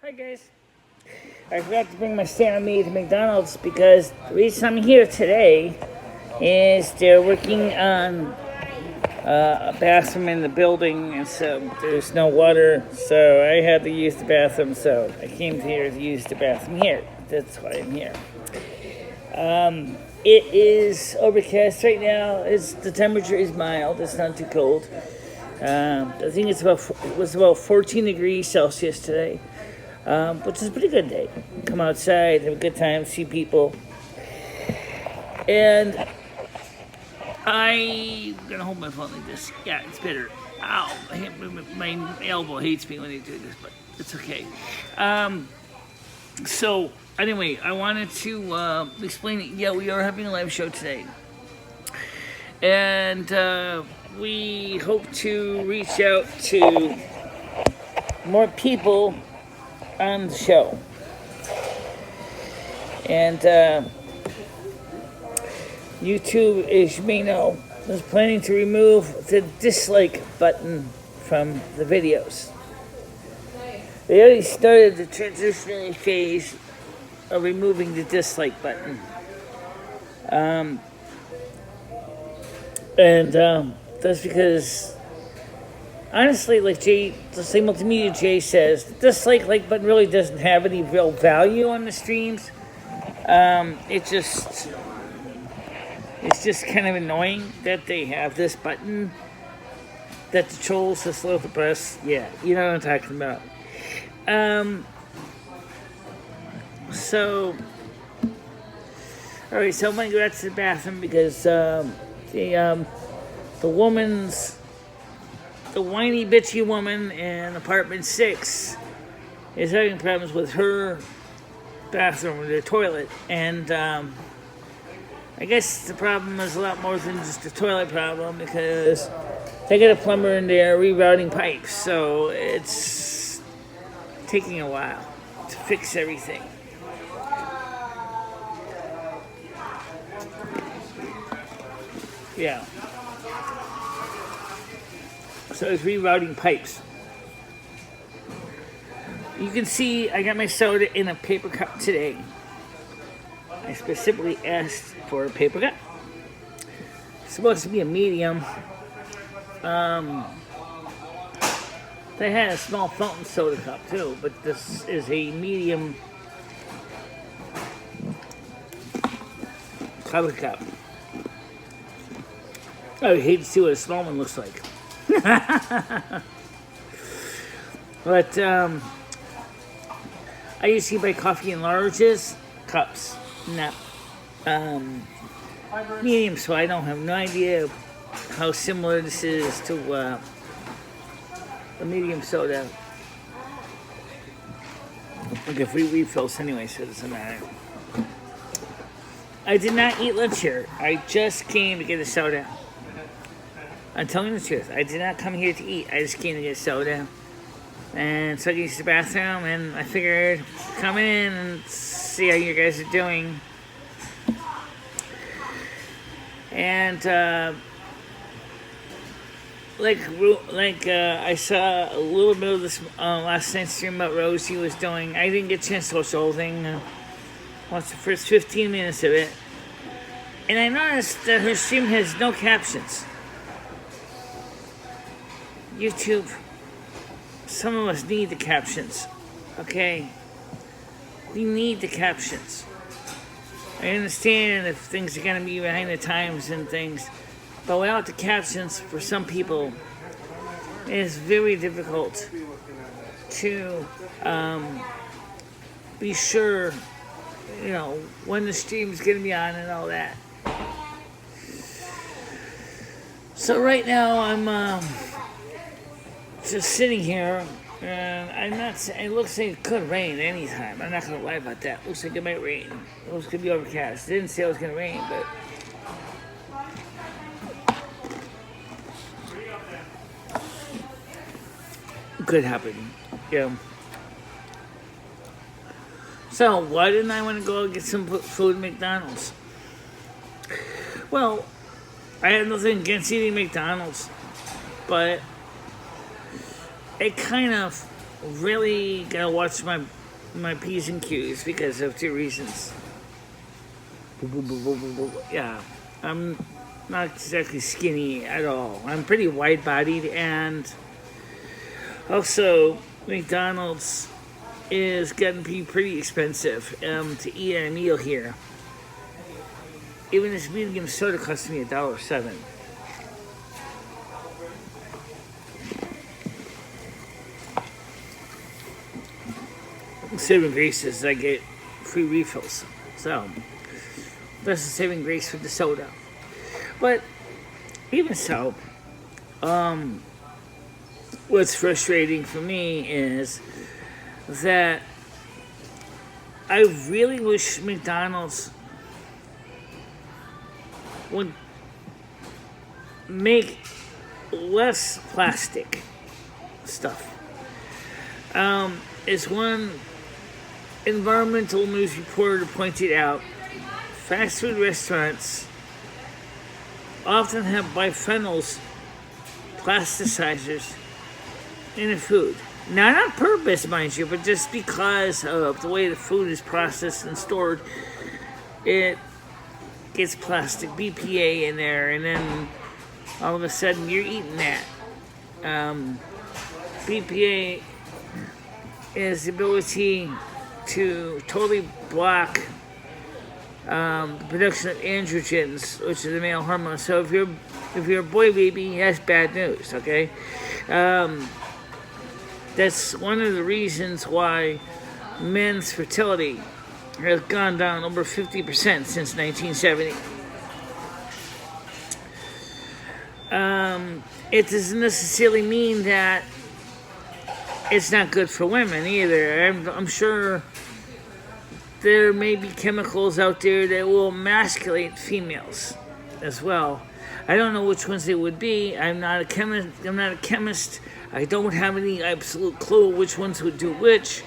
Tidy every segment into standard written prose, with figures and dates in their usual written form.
Hi guys. I forgot to bring my stand with me to McDonald's because the reason I'm here today is they're working on a bathroom in the building, and so there's no water, so I had to use the bathroom, so I came here to use the bathroom here. That's why I'm here. It is overcast right now. The temperature is mild. It's not too cold. I think it was about 14 degrees Celsius today, which is a pretty good day. Come outside, have a good time, see people. And I'm gonna hold my phone like this. Yeah, it's better. Ow, my elbow hates me when I do this, but it's okay. So anyway, I wanted to explain it. Yeah, we are having a live show today. And we hope to reach out to more people on the show. And YouTube, as you may know, is planning to remove the dislike button from the videos. They already started the transitionary phase of removing the dislike button. That's because, honestly, like the same multimedia Jay says, the dislike button really doesn't have any real value on the streams. It's just kind of annoying that they have this button that the trolls just love to press. Yeah, you know what I'm talking about. Alright, so I'm gonna go out to the bathroom because the whiny bitchy woman in apartment 6 is having problems with her bathroom, with her toilet, and I guess the problem is a lot more than just a toilet problem, because they got a plumber in there rerouting pipes, so it's taking a while to fix everything. Yeah. So it's rerouting pipes. You can see I got my soda in a paper cup today. I specifically asked for a paper cup. It's supposed to be a medium. They had a small fountain soda cup too, but this is a medium cover cup. I would hate to see what a small one looks like. But I usually buy coffee in larges cups, not medium, so I don't have no idea how similar this is to a medium soda. Okay, free refills anyway, so it doesn't matter. I did not eat lunch here. I just came to get a soda. I'm telling you the truth. I did not come here to eat. I just came to get soda. And so I used the bathroom, and I figured come in and see how you guys are doing. And I saw a little bit of this last night's stream about Rosie was doing. I didn't get a chance to watch the whole thing. Watched the first 15 minutes of it, and I noticed that her stream has no captions. YouTube, some of us need the captions, okay? We need the captions. I understand if things are going to be behind the times and things, but without the captions, for some people, it is very difficult to be sure, you know, when the stream's going to be on and all that. So right now, I'm just sitting here, and it looks like it could rain anytime. I'm not going to lie about that. Looks like it might rain. It looks going to be overcast. It didn't say it was going to rain, but it could happen. Yeah. So, why didn't I want to go get some food at McDonald's? Well, I have nothing against eating McDonald's, but it kind of really gotta watch my P's and Q's because of 2 reasons. Yeah, I'm not exactly skinny at all. I'm pretty wide-bodied, and also McDonald's is getting to be pretty expensive to eat at a meal here. Even this medium soda costs me $1.07. Saving grace is I get free refills, so that's the saving grace for the soda. But even so, what's frustrating for me is that I really wish McDonald's would make less plastic stuff. As one environmental news reporter pointed out, fast food restaurants often have biphenyls, plasticizers, in the food. Not on purpose, mind you, but just because of the way the food is processed and stored, it gets plastic BPA in there, and then all of a sudden you're eating that. BPA is the ability to totally block the production of androgens, which is the male hormone. So if you're a boy baby, that's bad news, okay? That's one of the reasons why men's fertility has gone down over 50% since 1970. It doesn't necessarily mean that it's not good for women either. I'm sure there may be chemicals out there that will emasculate females as well. I don't know which ones they would be. I'm not a chemist. I don't have any absolute clue which ones would do which.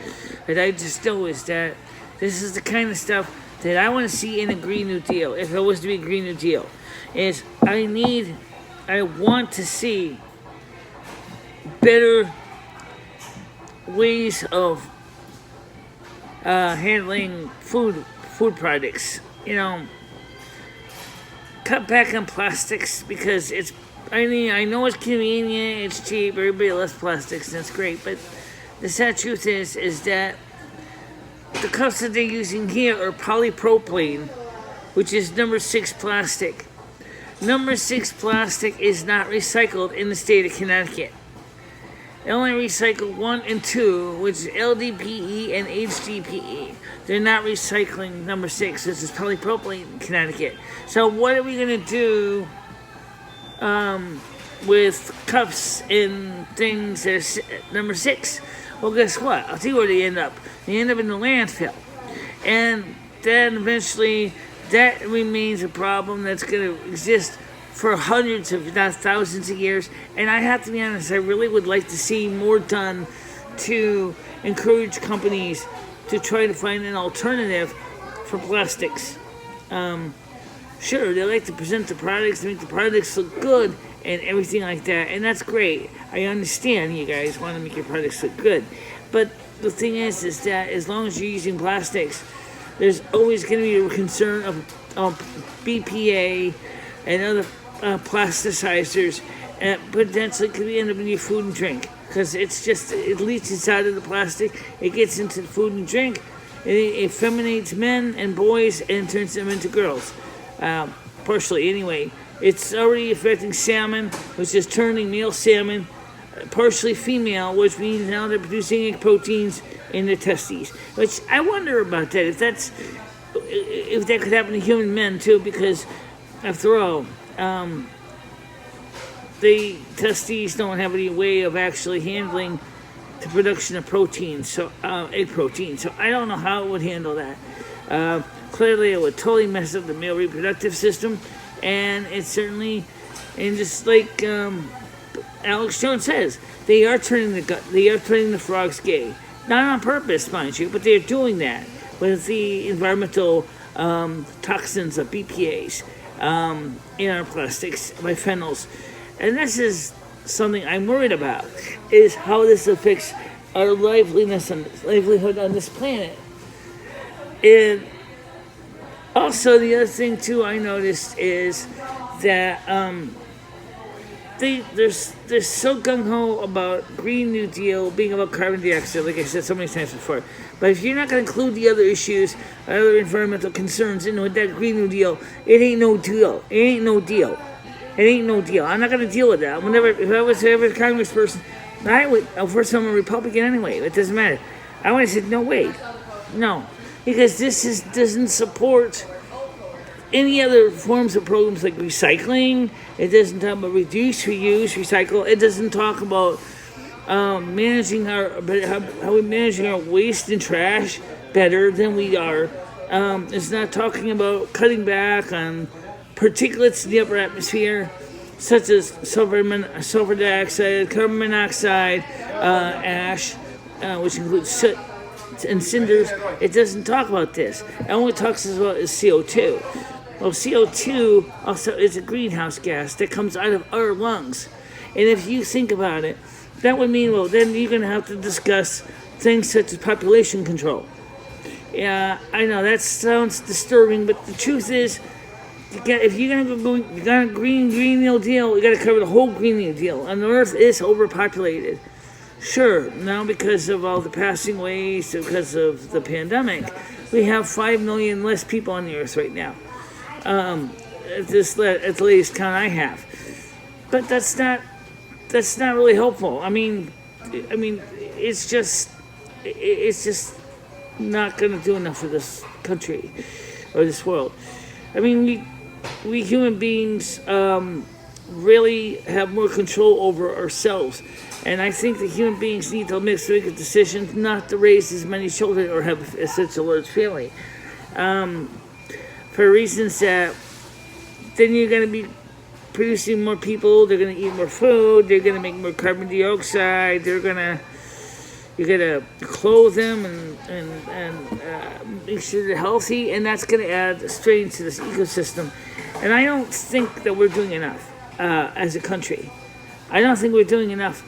But I just know is that this is the kind of stuff that I want to see in a Green New Deal. If it was to be a Green New Deal, is I want to see better ways of handling food products. You know, cut back on plastics because I know it's convenient, it's cheap, everybody loves plastics, and that's great. But the sad truth is that the cups that they're using here are polypropylene, which is number 6 plastic. Number 6 plastic is not recycled in the state of Connecticut. They only recycle 1 and 2, which is LDPE and HDPE. They're not recycling number 6, which is polypropylene in Connecticut. So what are we going to do with cups and things that are number 6? Well, guess what? I'll tell you where they end up. They end up in the landfill. And then eventually that remains a problem that's going to exist for hundreds, if not thousands of years. And I have to be honest, I really would like to see more done to encourage companies to try to find an alternative for plastics. Sure, they like to present the products, make the products look good and everything like that, and that's great. I understand you guys want to make your products look good. But the thing is that as long as you're using plastics, there's always going to be a concern of BPA and other plasticizers, and potentially could end up in your food and drink, because it leaches out of the plastic, it gets into the food and drink, it effeminates men and boys and turns them into girls, partially anyway. It's already affecting salmon, which is turning male salmon partially female, which means now they're producing egg proteins in their testes, which I wonder about that, if that could happen to human men too, because after all, the testes don't have any way of actually handling the production of protein, so egg protein. So I don't know how it would handle that. Clearly, it would totally mess up the male reproductive system, and it's certainly, and just like Alex Jones says, they are turning the frogs gay, not on purpose, mind you, but they're doing that with the environmental toxins of BPA's. In our plastics, biphenyls. And this is something I'm worried about, is how this affects our livelihood on this planet. And also the other thing too I noticed is that they're so gung-ho about Green New Deal being about carbon dioxide, like I said so many times before. But if you're not going to include the other issues, other environmental concerns into that Green New Deal, it ain't no deal. It ain't no deal. It ain't no deal. I'm not going to deal with that. If I was ever a congressperson, I would. First, I'm a Republican anyway. It doesn't matter. I would have said, no, wait. No. Because doesn't support any other forms of programs like recycling. It doesn't talk about reduce, reuse, recycle. It doesn't talk about managing how we're managing our waste and trash better than we are. It's not talking about cutting back on particulates in the upper atmosphere, such as sulfur dioxide, carbon monoxide, ash, which includes soot and cinders. It doesn't talk about this. It only talks about is CO2. Well, CO2 also is a greenhouse gas that comes out of our lungs. And if you think about it, that would mean, well, then you're going to have to discuss things such as population control. Yeah, I know, that sounds disturbing, but the truth is, if you're going to go, you got a Green New Deal, you got to cover the whole Green New Deal. And the Earth is overpopulated. Sure, now because of all the passing away, because of the pandemic, we have 5 million less people on the Earth right now. At the latest count I have. But that's not really helpful. I mean, it's just not going to do enough for this country or this world. I mean, we human beings really have more control over ourselves. And I think that human beings need to make a decision not to raise as many children or have such a large family. For reasons that then you're going to be producing more people, they're going to eat more food, they're going to make more carbon dioxide, you're going to clothe them and make sure they're healthy, and that's going to add strain to this ecosystem. And I don't think that we're doing enough as a country. I don't think we're doing enough.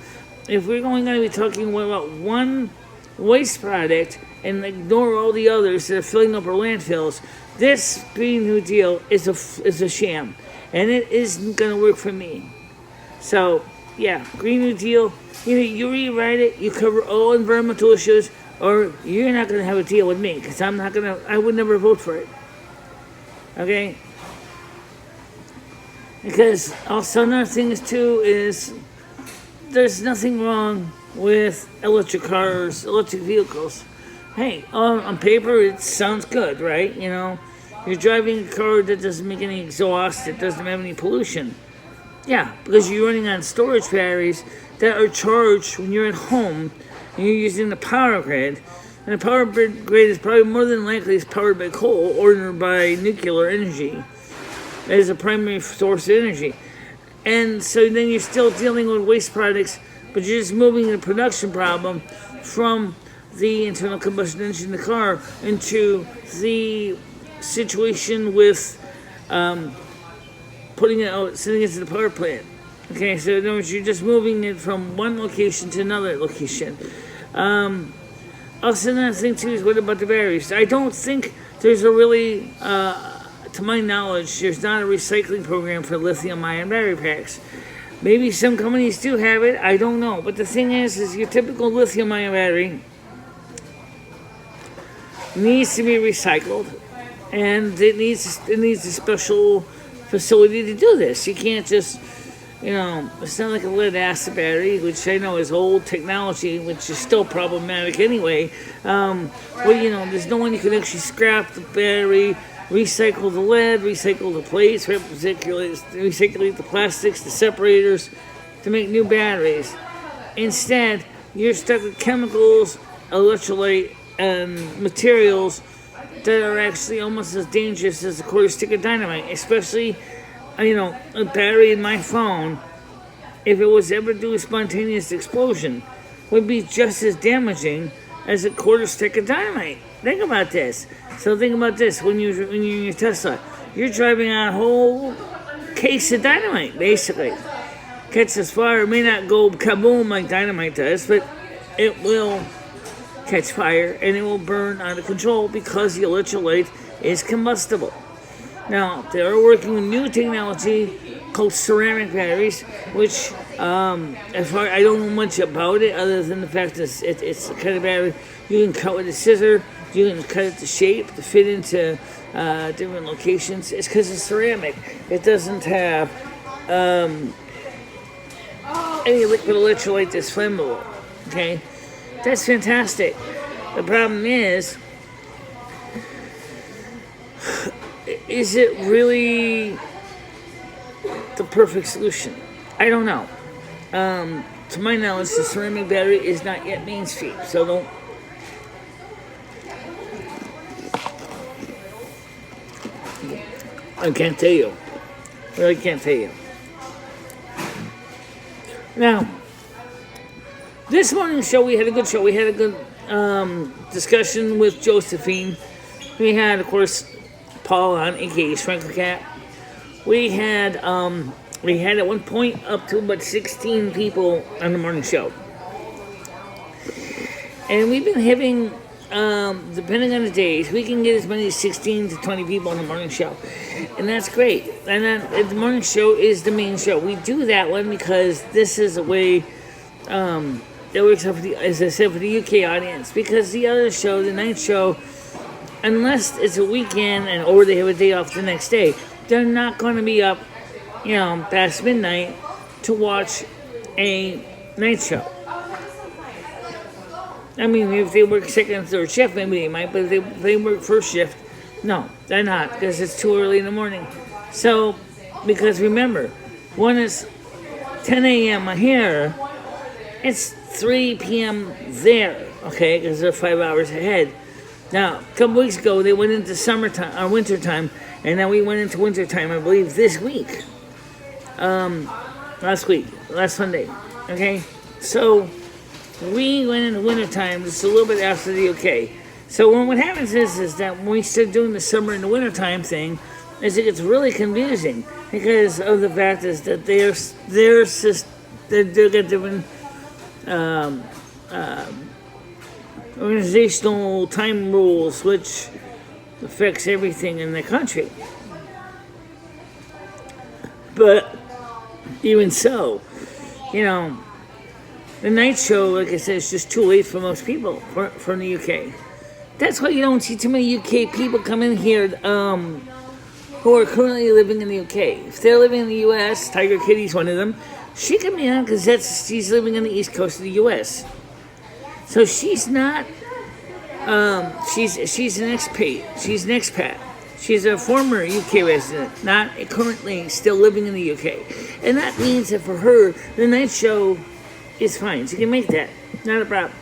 If we're going to be talking about one waste product and ignore all the others that are filling up our landfills, this Green New Deal is a sham, and it isn't going to work for me. So, yeah, Green New Deal, you rewrite it, you cover all environmental issues, or you're not going to have a deal with me, because I would never vote for it. Okay? Because also another thing is there's nothing wrong with electric cars, electric vehicles. Hey, on paper it sounds good, right? You know, you're driving a car that doesn't make any exhaust, it doesn't have any pollution. Yeah, because you're running on storage batteries that are charged when you're at home and you're using the power grid. And the power grid is probably more than likely powered by coal or by nuclear energy as a primary source of energy. And so then you're still dealing with waste products, but you're just moving the production problem from the internal combustion engine in the car into the situation with putting it out, sending it to the power plant. Okay, so in other words, you're just moving it from one location to another location. Also, another thing too is what about the batteries? I don't think there's a really, to my knowledge, there's not a recycling program for lithium-ion battery packs. Maybe some companies do have it, I don't know. But the thing is your typical lithium-ion battery needs to be recycled, and it needs a special facility to do this. You can't just, it's not like a lead acid battery, which I know is old technology, which is still problematic anyway. There's no one you can actually scrap the battery, recycle the lead, recycle the plates, recirculate the plastics, the separators to make new batteries. Instead, you're stuck with chemicals, electrolyte, and materials that are actually almost as dangerous as a quarter stick of dynamite, especially, a battery in my phone, if it was ever to do a spontaneous explosion, would be just as damaging as a quarter stick of dynamite. Think about this. So think about this, when you're in your Tesla, you're driving on a whole case of dynamite, basically. Catches fire, it may not go kaboom like dynamite does, but it will catch fire and it will burn out of control because the electrolyte is combustible. Now, they are working with new technology called ceramic batteries, which, as far I don't know much about it other than the fact that it's the kind of battery you can cut with a scissor, you can cut it to shape, to fit into different locations. It's because it's ceramic. It doesn't have any liquid electrolyte that's flammable, okay? That's fantastic. The problem is it really the perfect solution? I don't know. To my knowledge, the ceramic battery is not yet mainstream, so don't. I can't tell you. I really can't tell you. Now, this morning's show, we had a good show. We had a good discussion with Josephine. We had, of course, Paul on, aka Sprinkle Cat. We had at one point up to about 16 people on the morning show. And we've been having, depending on the days, we can get as many as 16 to 20 people on the morning show. And that's great. And then the morning show is the main show. We do that one because this is a way that works out for the, as I said, for the UK audience. Because the other show, the night show, unless it's a weekend and or they have a day off the next day, they're not going to be up, past midnight to watch a night show. I mean, if they work second and third shift, maybe they might, but if they work first shift, no, they're not, because it's too early in the morning. So, because remember, when it's 10 a.m. here, it's 3 p.m. there, okay, because they're 5 hours ahead. Now, a couple weeks ago, they went into summertime, or wintertime, and now we went into wintertime, I believe, this week. Last Sunday, okay? So, we went into wintertime just a little bit after the UK. So what happens is that when we start doing the summer and the wintertime thing, is it gets really confusing because of the fact is that they've got different organizational time rules, which affects everything in the country. But even so, the night show, like I said, is just too late for most people from the UK. That's why you don't see too many UK people come in here who are currently living in the UK. If they're living in the U.S., Tiger Kitty's one of them. She can be on because she's living on the East Coast of the U.S. So she's not. She's an expat. She's an expat. She's a former UK resident, not currently still living in the UK. And that means that for her, the night show is fine. She can make that. Not a problem.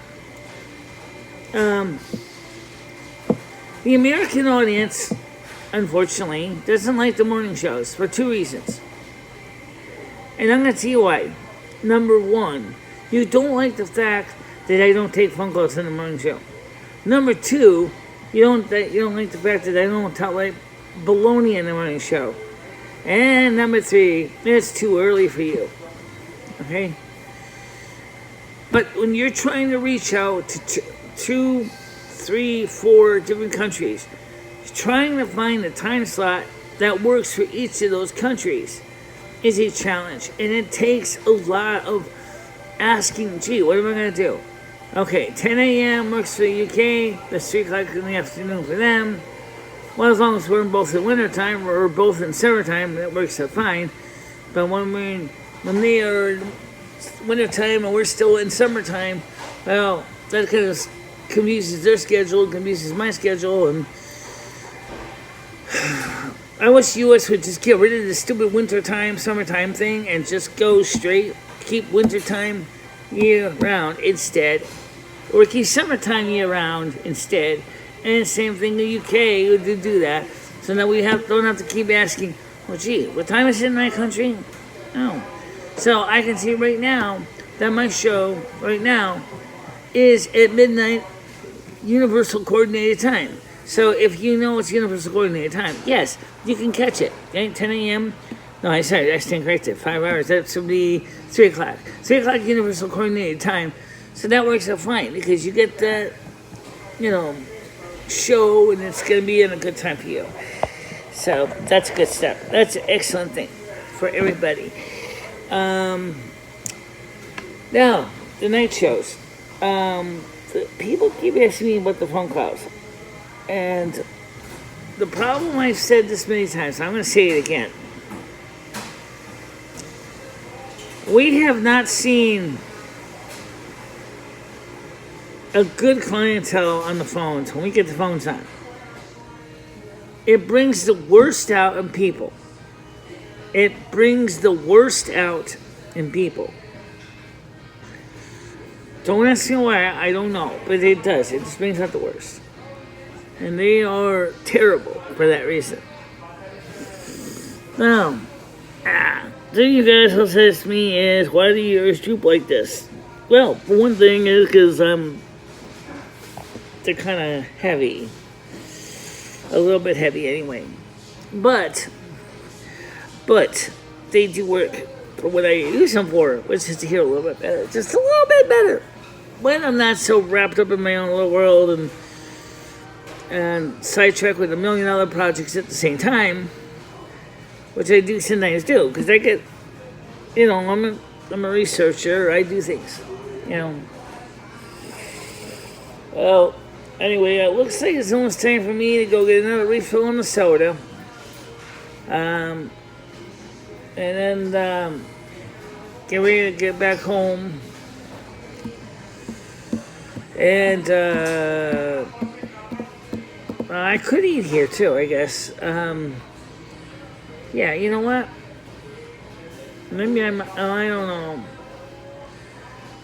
The American audience, unfortunately, doesn't like the morning shows for two reasons. And I'm going to tell you why. Number one, you don't like the fact that I don't take phone calls in the morning show. Number two, you don't like the fact that I don't tell like baloney in the morning show. And number three, it's too early for you. Okay? But when you're trying to reach out to 2, 3, 4 different countries, trying to find a time slot that works for each of those countries is a challenge. And it takes a lot of asking, gee, what am I going to do? Okay, 10 a.m. works for the UK, that's 3 o'clock in the afternoon for them. Well, as long as we're both in wintertime or both in summertime, that works out fine. But when they are wintertime and we're still in summertime, well, that kind of confuses their schedule, confuses my schedule, and I wish the U.S. would just get rid of the stupid wintertime, summertime thing and just go straight, keep wintertime year-round instead, or keep summertime year-round instead, and same thing in the UK would do that, so that we don't have to keep asking, well, gee, what time is it in my country? No. So I can see right now that my show right now is at midnight Universal Coordinated Time. So if you know it's Universal Coordinated Time, yes, you can catch it. Okay? 10 a.m. No, I stand corrected. 5 hours. That should be 3 o'clock. 3 o'clock Universal Coordinated Time. So that works out fine because you get that, show, and it's going to be in a good time for you. So that's good stuff. That's an excellent thing for everybody. Now, the night shows. People keep asking me about the phone calls. And the problem, I've said this many times, so I'm going to say it again. We have not seen a good clientele on the phones when we get the phones on. It brings the worst out in people. It brings the worst out in people. Don't ask me why, I don't know, but it does. It just brings out the worst. And they are terrible for that reason. Now, then you guys will say to me is, why do yours droop like this? Well, for one thing is because they're kind of heavy. A little bit heavy anyway. But they do work for what I use them for, which is to hear a little bit better. Just a little bit better. When I'm not so wrapped up in my own little world and sidetracked with $1 million projects at the same time, which I do sometimes do, because I get, I'm a researcher, I do things, Well, anyway, it looks like it's almost time for me to go get another refill on the soda. And then get ready to get back home. And I could eat here too, I guess. Yeah, you know what? Maybe I don't know.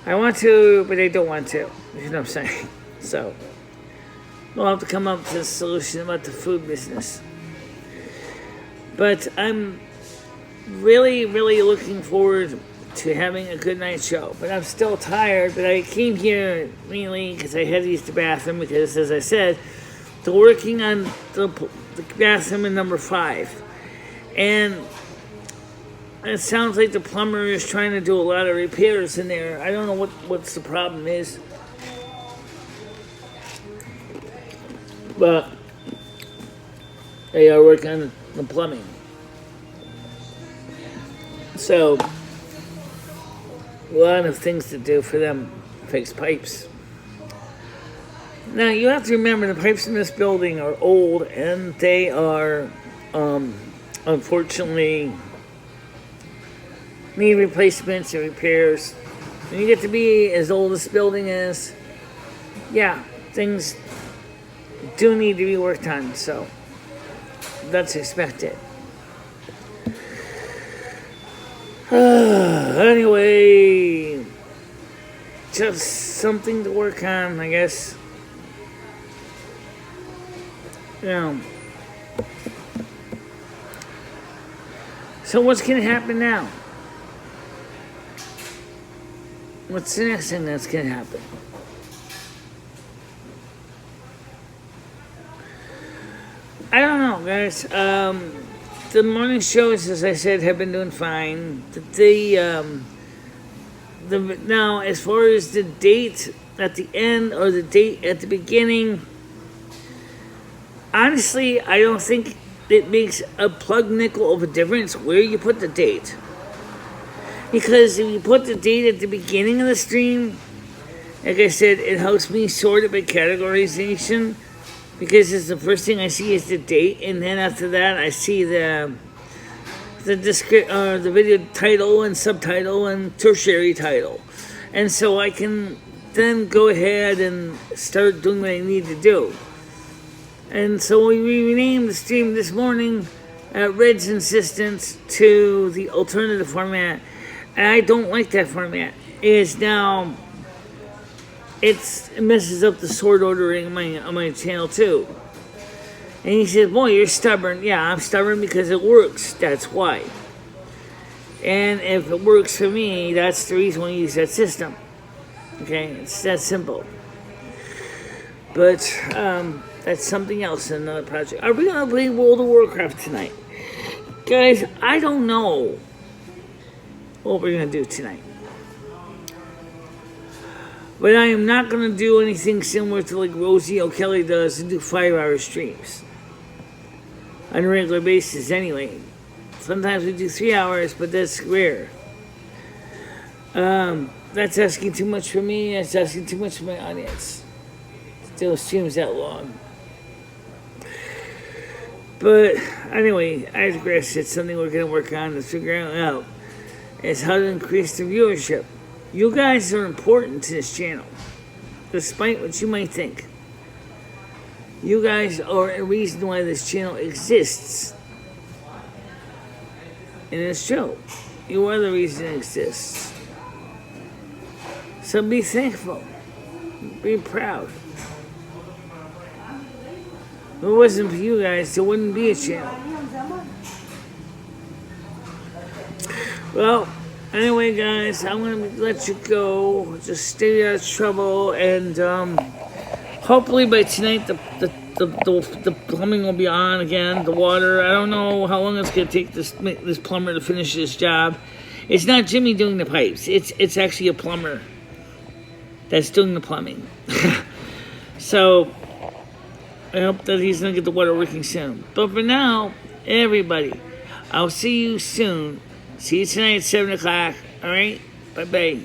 I want to, but I don't want to. You know what I'm saying? So, we'll have to come up with a solution about the food business. But I'm really, really looking forward to having a good night show. But I'm still tired, but I came here mainly because I had to use the bathroom because, as I said, they're working on the bathroom in number 5. And it sounds like the plumber is trying to do a lot of repairs in there. I don't know what's the problem is. But they are working on the plumbing. So, a lot of things to do for them. Fix pipes. Now, you have to remember the pipes in this building are old and they are, unfortunately, need replacements and repairs. When you get to be as old as this building is, yeah, things do need to be worked on, so that's expected. Anyway, just something to work on, I guess. So what's going to happen now? What's the next thing that's going to happen? I don't know, guys. The morning shows, as I said, have been doing fine. Now, as far as the date at the end or the date at the beginning, honestly, I don't think it makes a plug nickel of a difference where you put the date. Because if you put the date at the beginning of the stream, like I said, it helps me sort it by categorization. Because it's the first thing I see is the date, and then after that I see the video title and subtitle and tertiary title, and so I can then go ahead and start doing what I need to do. And so we renamed the stream this morning at Red's insistence to the alternative format, and I don't like that format. It messes up the sort ordering on my channel too. And he said, boy, you're stubborn. Yeah, I'm stubborn because it works. That's why. And if it works for me, that's the reason we use that system. Okay, it's that simple. But that's something else in another project. Are we going to play World of Warcraft tonight? Guys, I don't know what we're going to do tonight. But I am not going to do anything similar to like Rosie O'Kelly does and do 5-hour streams on a regular basis anyway. Sometimes we do 3 hours, but that's rare. That's asking too much for me. That's asking too much for my audience. Still streams that long. But anyway, I digress. It's something we're going to work on to figure out. Is how to increase the viewership. You guys are important to this channel, despite what you might think. You guys are a reason why this channel exists. And it's true. You are the reason it exists. So be thankful. Be proud. If it wasn't for you guys, there wouldn't be a channel. Well, anyway, guys, I'm going to let you go. Just stay out of trouble, and hopefully by tonight the plumbing will be on again, the water. I don't know how long it's going to take this plumber to finish this job. It's not Jimmy doing the pipes. It's actually a plumber that's doing the plumbing. So I hope that he's going to get the water working soon. But for now, everybody, I'll see you soon. See you tonight at 7 o'clock. All right? Bye-bye.